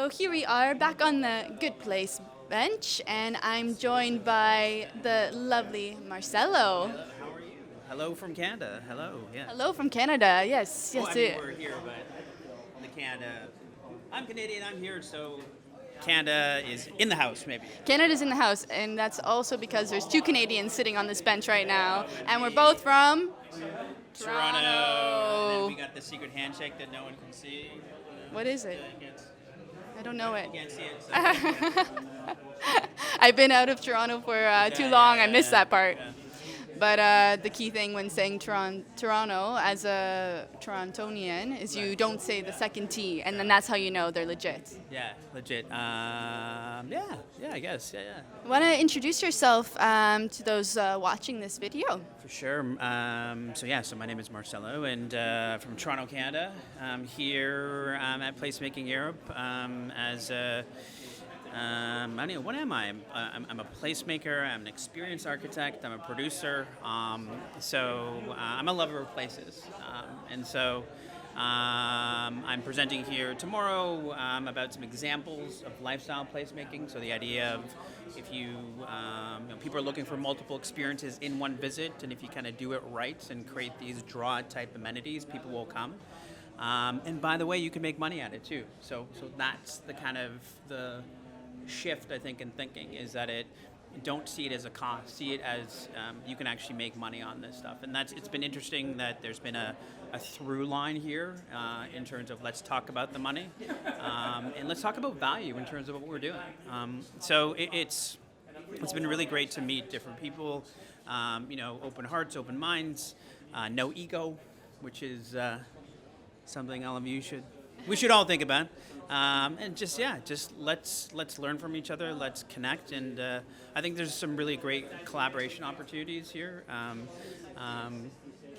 So here we are back on the Good Place bench, and I'm joined by the lovely Marcello. How are you? Hello from Canada. Hello. Yeah. Hello from Canada. Yes, Well, yes. I mean, we're here, but the Canada. I'm Canadian. I'm here, so Canada is in the house, maybe. Canada's in the house, and that's also because there's two Canadians sitting on this bench right now, and we're both from Toronto. And then Toronto. we got the secret handshake that no one can see. What is it? I don't know it. You can't see it. So. I've been out of Toronto for too long. I missed that part. Yeah. But the key thing when saying Toronto as a Torontonian is you don't say the second T, and then that's how you know they're legit. Yeah, legit. Yeah, I guess. Yeah. Want to introduce yourself to those watching this video? For sure. So my name is Marcello, and from Toronto, Canada. I'm here at Placemaking Europe as a. I don't know, what am I? I'm a placemaker, I'm an experienced architect, I'm a producer, I'm a lover of places. I'm presenting here tomorrow about some examples of lifestyle placemaking. So the idea of if people are looking for multiple experiences in one visit, and if you kind of do it right and create these draw type amenities, people will come. And by the way, you can make money at it too. So that's the kind of the shift, I think, in thinking is that don't see it as a cost, see it as you can actually make money on this stuff. And it's been interesting that there's been a through line here in terms of let's talk about the money and let's talk about value in terms of what we're doing. It's been really great to meet different people, open hearts, open minds, no ego, which is something all of you we should all think about. And just let's learn from each other. Let's connect, and I think there's some really great collaboration opportunities here.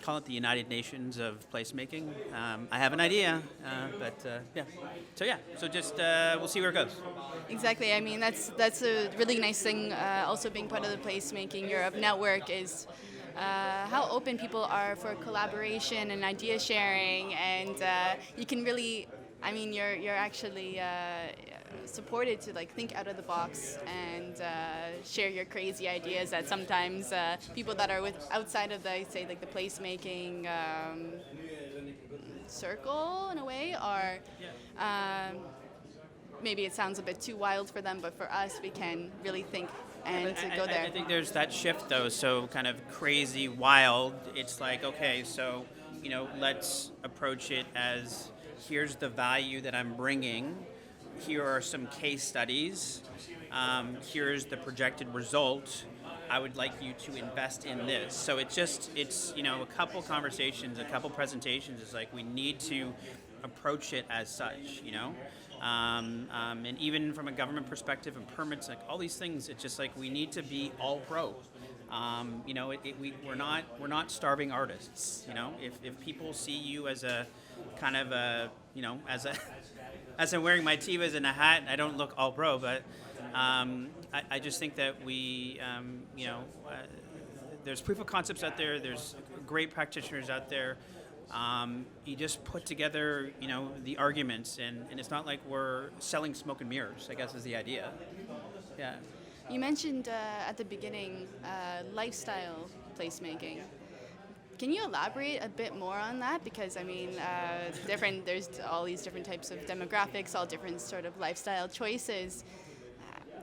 Call it the United Nations of placemaking. I have an idea, So we'll see where it goes. Exactly. I mean, that's a really nice thing. Also, being part of the Placemaking Europe network is how open people are for collaboration and idea sharing, and you can really. I mean, you're actually supported to think out of the box and share your crazy ideas that sometimes people that are outside of the the placemaking circle in a way are. Maybe it sounds a bit too wild for them, but for us, we can really think and to go there. I think there's that shift though. So kind of crazy, wild. It's like okay, so let's approach it as. Here's the value that I'm bringing. Here are some case studies. Here's the projected result. I would like you to invest in this. So it's a couple conversations, a couple presentations. It's like we need to approach it as such, and even from a government perspective and permits, like all these things, it's just like we need to be all pro. We're not starving artists. If people see you as a kind of as I'm wearing my Tevas and a hat, I don't look all pro, but I just think that there's proof of concepts out there. There's great practitioners out there. You just put together, the arguments, and it's not like we're selling smoke and mirrors, I guess is the idea. Yeah. You mentioned at the beginning lifestyle placemaking. Can you elaborate a bit more on that? Because I mean, there's all these different types of demographics, all different sort of lifestyle choices.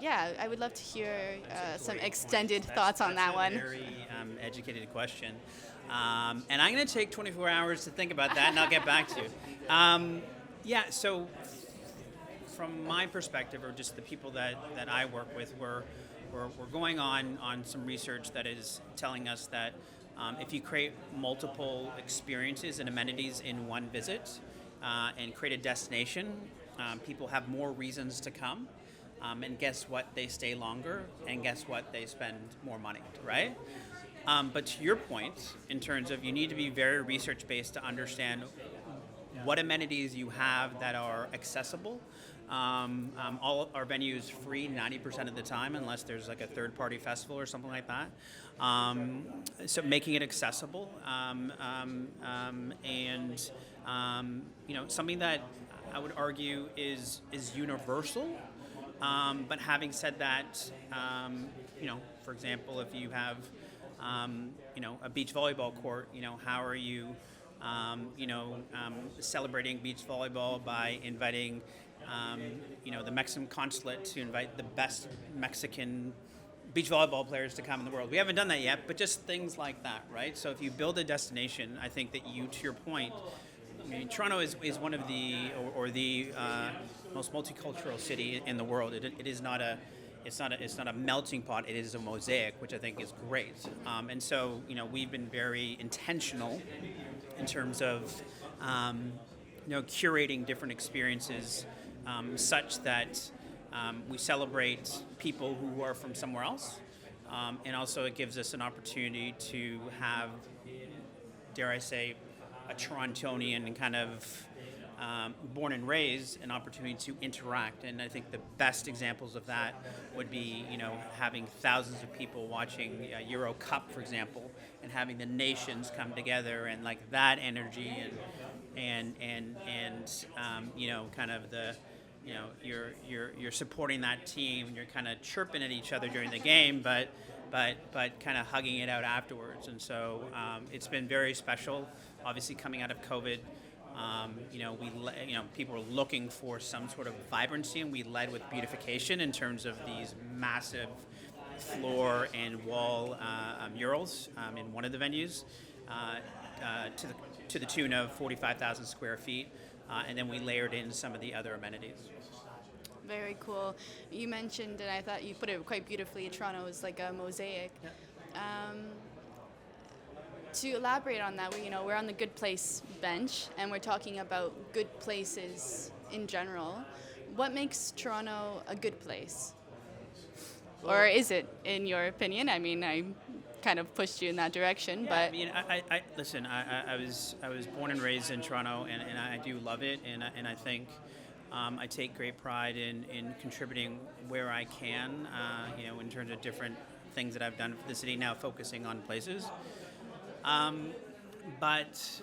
I would love to hear some extended thoughts on that one. That's a very educated question. And I'm going to take 24 hours to think about that, and I'll get back to you. So from my perspective, or just the people that I work with, we're going on some research that is telling us that if you create multiple experiences and amenities in one visit and create a destination, people have more reasons to come. And guess what? They stay longer, and guess what? They spend more money, right? But to your point, in terms of you need to be very research-based to understand what amenities you have that are accessible. All our venues free 90% of the time, unless there's like a third-party festival or something like that. So making it accessible, and something that I would argue is universal. But having said that, for example, if you have, a beach volleyball court, how are you, celebrating beach volleyball by inviting, the Mexican consulate to invite the best Mexican beach volleyball players to come in the world. We haven't done that yet, but just things like that, right? So if you build a destination, I think that to your point, Toronto is one of the most multicultural city in the world. It is not it's not a melting pot. It is a mosaic, which I think is great. And so we've been very intentional in terms of curating different experiences such that we celebrate people who are from somewhere else, and also it gives us an opportunity to have, dare I say, a Torontonian kind of born and raised, an opportunity to interact. And I think the best examples of that would be, having thousands of people watching Euro Cup, for example, and having the nations come together, and like that energy, and kind of the, you're supporting that team, and you're kind of chirping at each other during the game, but kind of hugging it out afterwards. And so it's been very special. Obviously, coming out of COVID, people were looking for some sort of vibrancy, and we led with beautification in terms of these massive floor and wall murals in one of the venues, to the tune of 45,000 square feet, and then we layered in some of the other amenities. Very cool. You mentioned, and I thought you put it quite beautifully, Toronto is like a mosaic. Yeah. To elaborate on that, we're on the good place bench, and we're talking about good places in general. What makes Toronto a good place? Or is it, in your opinion? I mean, I kind of pushed you in that direction, but... I listen, I was born and raised in Toronto, and I do love it, and I think I take great pride in contributing where I can, in terms of different things that I've done for the city, now focusing on places. But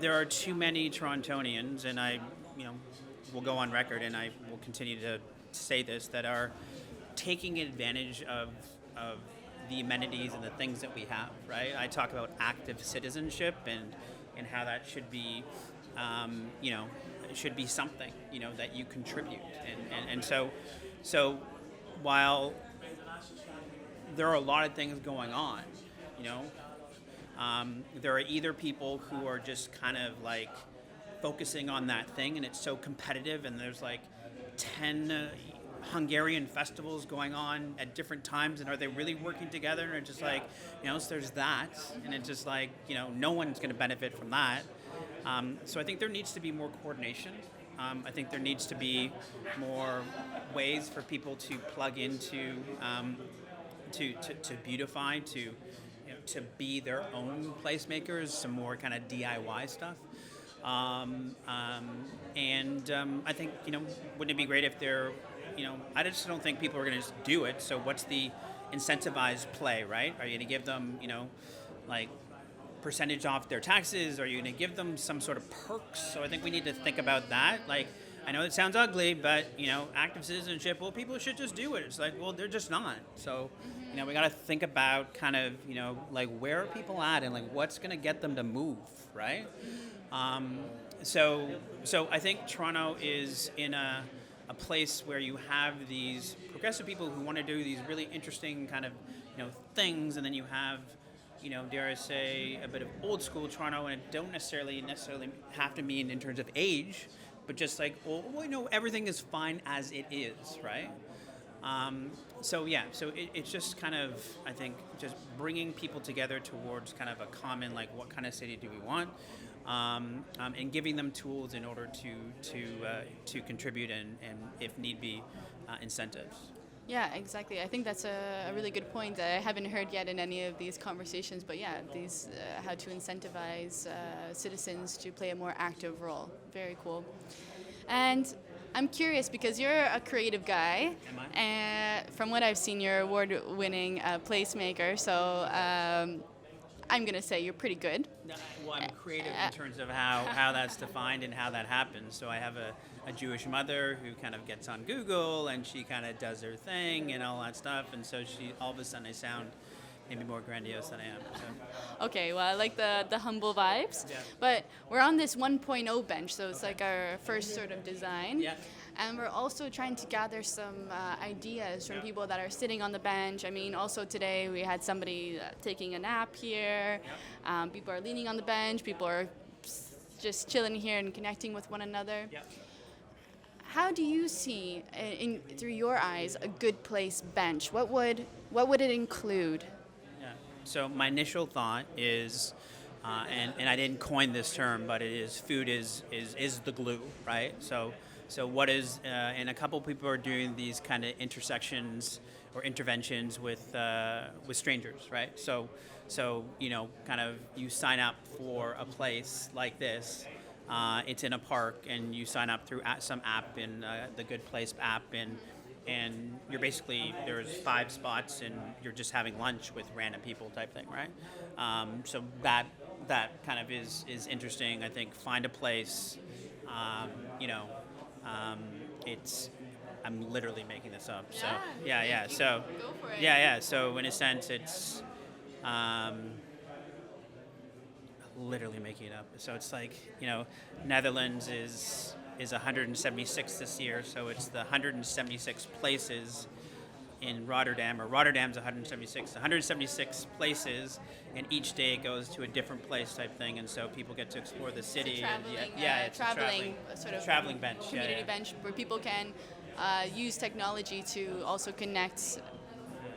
there are too many Torontonians, and I, will go on record, and I will continue to say this, that are taking advantage of the amenities and the things that we have, right? I talk about active citizenship and how that should be, it should be something, that you contribute. And so while there are a lot of things going on, there are either people who are just kind of like focusing on that thing, and it's so competitive, and there's like 10 Hungarian festivals going on at different times, and are they really working together? And it's just like, so there's that, and it's just like, no one's going to benefit from that. So I think there needs to be more coordination. I think there needs to be more ways for people to plug into, to beautify, to be their own placemakers, some more kind of DIY stuff. I think, wouldn't it be great if they're, I just don't think people are going to just do it. So what's the incentivized play, right? Are you going to give them, like percentage off their taxes? Are you going to give them some sort of perks? So I think we need to think about that. Like, I know it sounds ugly, but, active citizenship, well, people should just do it. It's like, well, they're just not. So, we got to think about kind of, like, where are people at, and like what's going to get them to move, right? So I think Toronto is in a place where you have these progressive people who want to do these really interesting kind of, things, and then you have, dare I say, a bit of old school Toronto, and it don't necessarily have to mean in terms of age, but just like, well, everything is fine as it is, right? So it's just kind of, I think, just bringing people together towards kind of a common, like, what kind of city do we want, and giving them tools in order to contribute and if need be, incentives. Yeah, exactly. I think that's a really good point that I haven't heard yet in any of these conversations. But yeah, these how to incentivize citizens to play a more active role. Very cool. And I'm curious because you're a creative guy. Am I? And from what I've seen, you're award-winning placemaker. So I'm going to say you're pretty good. No, well, I'm creative in terms of how that's defined and how that happens. So I have a Jewish mother who kind of gets on Google and she kind of does her thing and all that stuff. And so all of a sudden I sound maybe more grandiose than I am. So. Okay, well, I like the humble vibes. Yeah. But we're on this 1.0 bench, so it's like our first sort of design. Yeah. And we're also trying to gather some ideas from people that are sitting on the bench. I mean, also today we had somebody taking a nap here. People are leaning on the bench. People are just chilling here and connecting with one another. Yeah. How do you see, through your eyes, a good place bench? What would it include? Yeah. So my initial thought is, and I didn't coin this term, but it is food is the glue, right? So what is, and a couple people are doing these kind of intersections or interventions with strangers, right? So kind of you sign up for a place like this. It's in a park, and you sign up through some app in the Good Place app, and you're basically, there's 5 spots, and you're just having lunch with random people type thing, right? So that kind of is interesting. I think find a place, I'm literally making this up. So yeah. So go for it. yeah. So in a sense, it's literally making it up. So it's like, Netherlands is 176 this year. So it's the 176 places in Rotterdam, or Rotterdam's 176 places, and each day it goes to a different place type thing, and so people get to explore the city. It's a traveling sort of traveling bench, community bench where people can use technology to also connect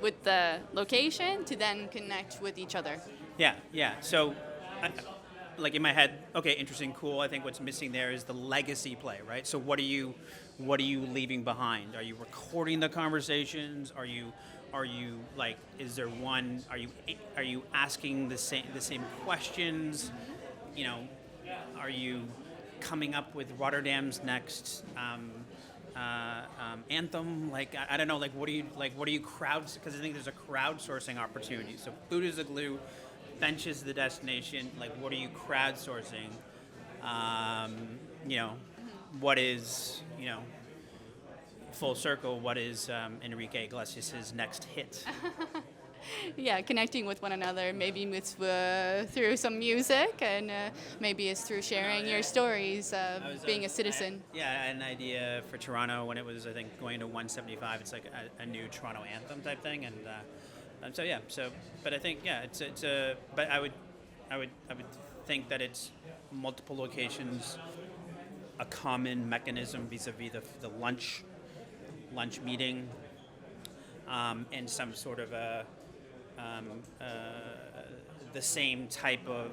with the location to then connect with each other. Yeah. So, like in my head, okay, interesting, cool. I think what's missing there is the legacy play, right? So what are you leaving behind? Are you recording the conversations? Are you like, is there one? Are you asking the same questions? Are you coming up with Rotterdam's next anthem? Like, I don't know. Like, what are you because I think there's a crowdsourcing opportunity. So food is the glue. Bench is the destination. Like, what are you crowdsourcing? What is, full circle, what is Enrique Iglesias' next hit? Yeah, connecting with one another, maybe it's through some music, and maybe it's through sharing your stories of being a citizen. I had an idea for Toronto when it was, I think, going to 175. It's like a new Toronto anthem type thing, and but I think, but I would think that it's multiple locations, a common mechanism vis-a-vis the lunch meeting, and some sort of the same type of,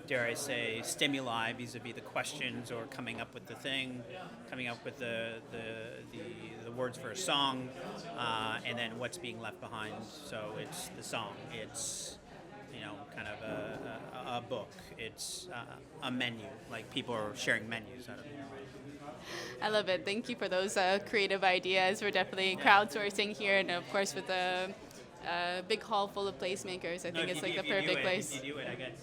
dare I say, stimuli vis-a-vis the questions, or coming up with the thing, coming up with the words for a song, and then what's being left behind. So it's the song, it's kind of a book, it's a menu, like people are sharing menus out of it. I love it. Thank you for those creative ideas. We're definitely crowdsourcing here, and of course with a big hall full of placemakers, I think it's like the perfect place. If you do it, I get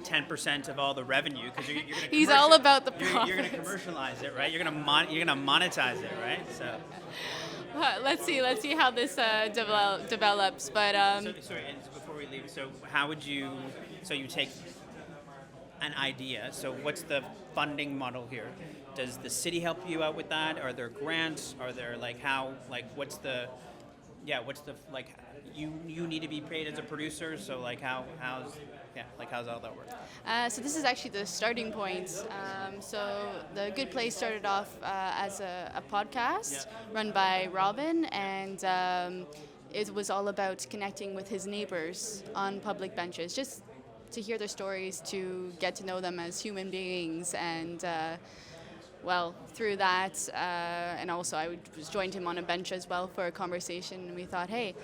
10% of all the all because you're going to. He's all about the profits. You're going to commercialize it, right? You're going to monetize it, right? So. Let's see how this develops. But sorry, and before we leave, so how would you? So you take an idea. So what's the funding model here? Does the city help you out with that? Are there grants? Are there what's the you need to be paid as a producer? So how's all that work? So this is actually the starting point. So the Good Place started off as a podcast run by Robin, and it was all about connecting with his neighbors on public benches, just to hear their stories, to get to know them as human beings, and through that, and also I joined him on a bench as well for a conversation, and we thought, hey,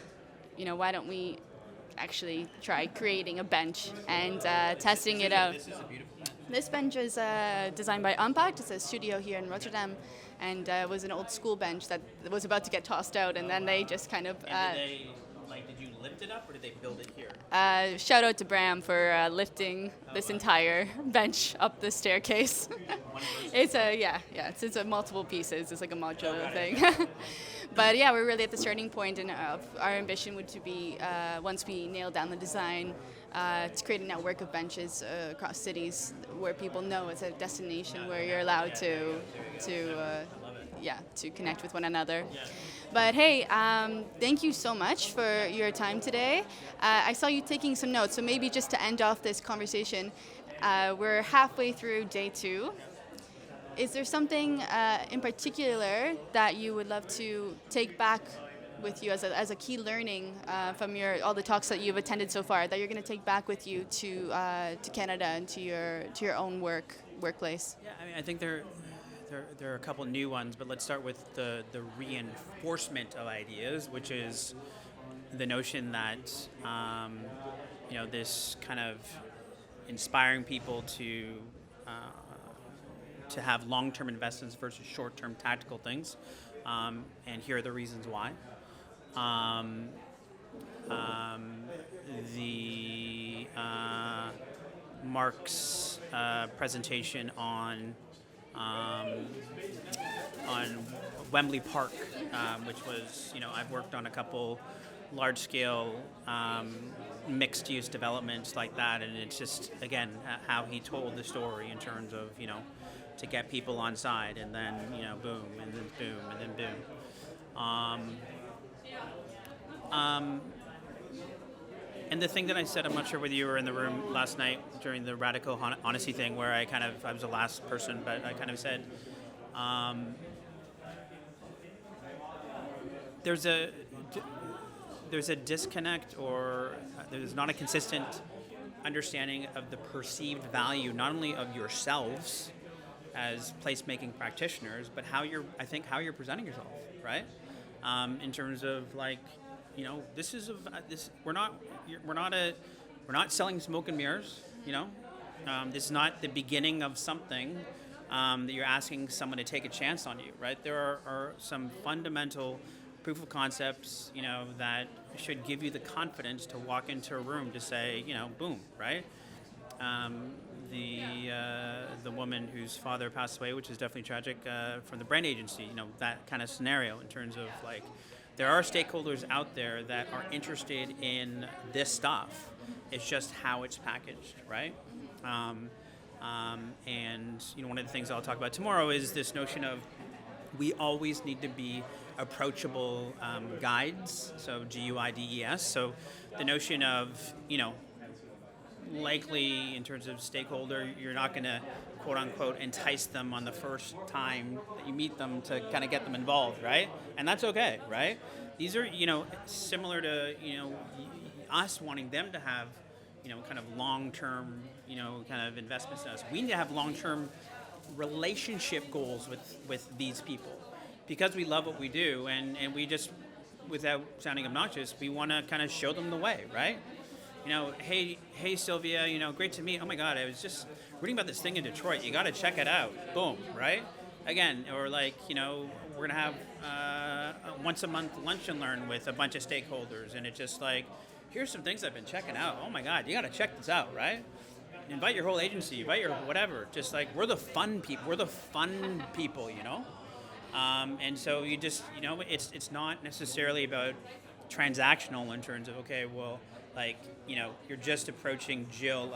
why don't we actually try creating a bench and testing it out. This is a beautiful bench. This bench is designed by Aanpact. It's a studio here in Rotterdam, and it was an old school bench that was about to get tossed out, and then they just kind of... Like, did you lift it up or did they build it here? Shout out to Bram for lifting this entire bench up the staircase. It's it's a multiple pieces. It's like a modular thing. But yeah, we're really at the starting point, and our ambition would to be once we nail down the design, to create a network of benches across cities where people know it's a destination where you're allowed to connect with one another. But hey, thank you so much for your time today. I saw you taking some notes, so maybe just to end off this conversation, we're halfway through day 2. Is there something in particular that you would love to take back with you as a key learning from all the talks that you've attended so far that you're going to take back with you to Canada and to your own workplace? Yeah, I mean, I think there are a couple new ones, but let's start with the reinforcement of ideas, which is the notion that this kind of inspiring people to have long-term investments versus short-term tactical things, and here are the reasons why. Mark's presentation on Wembley Park, which was, I've worked on a couple large-scale mixed-use developments like that, and it's just, again, how he told the story in terms of, to get people on side, and then, boom, and then boom, and then boom. And the thing that I said, I'm not sure whether you were in the room last night during the radical honesty thing, where I was the last person, but I kind of said, there's a disconnect, or there's not a consistent understanding of the perceived value, not only of yourselves as placemaking practitioners, but how you're presenting yourself, right? In terms of we're not selling smoke and mirrors, this is not the beginning of something that you're asking someone to take a chance on you, right? There are some fundamental proof of concepts, that should give you the confidence to walk into a room to say, boom, right? The woman whose father passed away, which is definitely tragic, from the brand agency, that kind of scenario in terms of there are stakeholders out there that are interested in this stuff. It's just how it's packaged, right? And one of the things I'll talk about tomorrow is this notion of we always need to be approachable guides, so GUIDES. So the notion of, likely in terms of stakeholder, you're not going to quote unquote entice them on the first time that you meet them to kind of get them involved, right? And that's okay, right? These are, similar to, us wanting them to have, kind of long-term, kind of investments in us. We need to have long-term relationship goals with these people because we love what we do, and we just, without sounding obnoxious, we want to kind of show them the way, right? Hey Sylvia, great to meet. Oh my God, I was just reading about this thing in Detroit. You got to check it out. Boom, right? Again, or we're gonna have a once a month lunch and learn with a bunch of stakeholders, and it's just here's some things I've been checking out. Oh my God, you got to check this out, right? Invite your whole agency, invite your whatever. Just we're the fun people. We're the fun people, And so you just, it's not necessarily about transactional in terms of you're just approaching Jill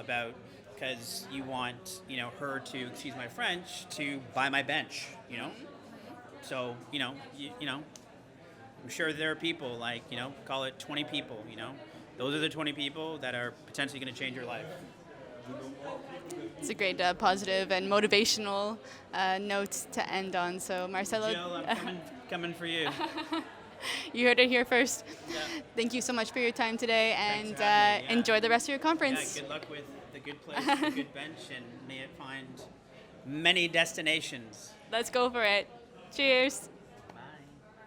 because you want her to, excuse my French, to buy my bench, So I'm sure there are people call it 20 people, Those are the 20 people that are potentially going to change your life. It's a great positive and motivational note to end on. So Marcello, Jill, I'm coming for you. You heard it here first. Yeah. Thank you so much for your time today, and enjoy the rest of your conference. Yeah, good luck with the good place, the good bench, and may it find many destinations. Let's go for it. Cheers.